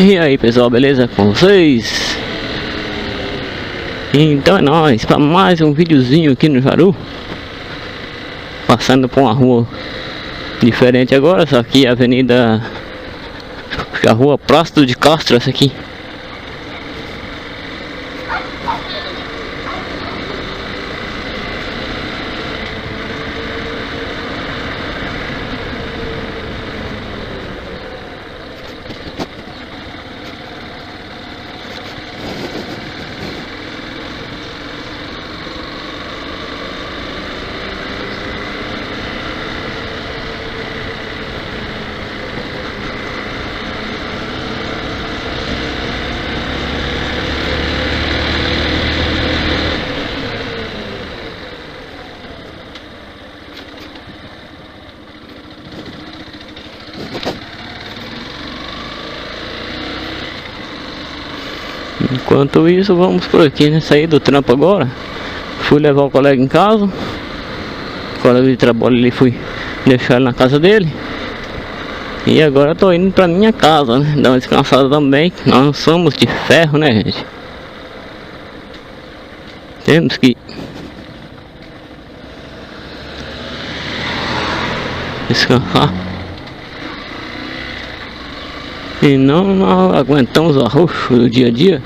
E aí pessoal, beleza com vocês? Então é nóis, para mais um videozinho aqui no Jaru. Passando por uma rua diferente agora, só que a avenida, a rua Plácido de Castro, essa aqui. Enquanto isso, vamos por aqui, né? Saí do trampo agora. Fui levar o colega em casa. O colega de trabalho ali, fui deixar ele na casa dele. E agora tô indo pra minha casa, né? Dar uma descansada também. Nós somos de ferro, né, gente? Temos que descansar. E não aguentamos o arroxo do dia a dia,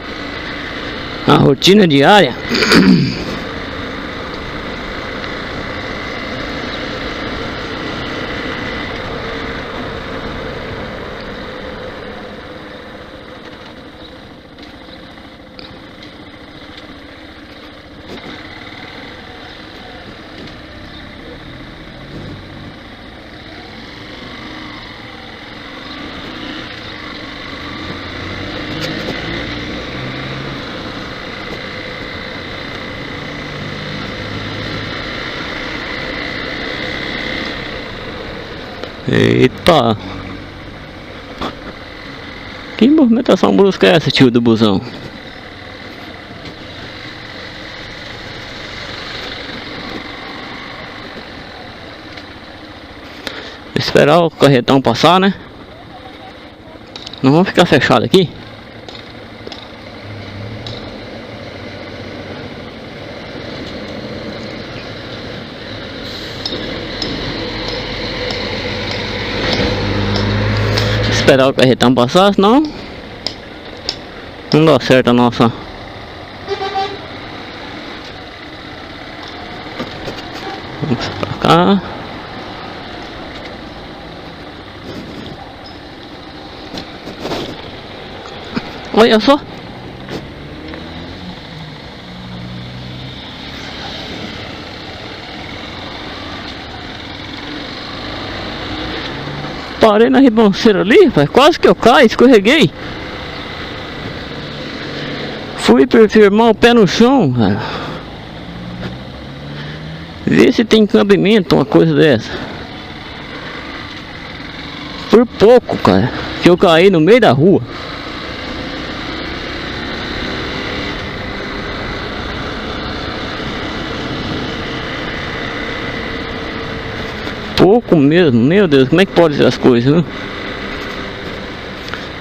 a rotina diária. Eita! Que movimentação brusca é essa, tio do busão? Esperar o carretão passar, né? Não vamos ficar fechado aqui. Esperar o carretão passar, senão não dá certo a nossa. Vamos pra cá. Olha só. Parei na ribanceira ali, rapaz, quase que eu caí, escorreguei. Fui firmar o pé no chão, cara. Vê se tem cabimento uma coisa dessa. Por pouco, cara, que eu caí no meio da rua. Pouco mesmo, meu Deus, como é que pode ser as coisas, né?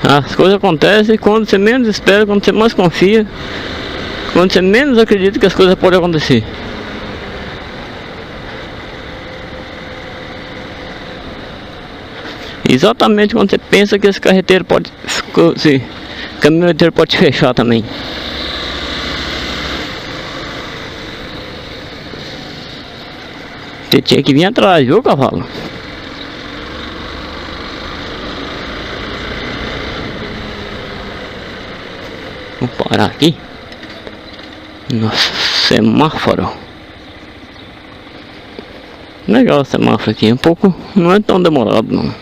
As coisas acontecem quando você menos espera, quando você mais confia, quando você menos acredita que as coisas podem acontecer. Exatamente quando você pensa que esse carreteiro pode, esse caminhoneiro pode fechar também. Você tinha que vir atrás, viu, cavalo? Vou parar aqui. Nossa, semáforo. Legal o semáforo aqui, um pouco, não é tão demorado não.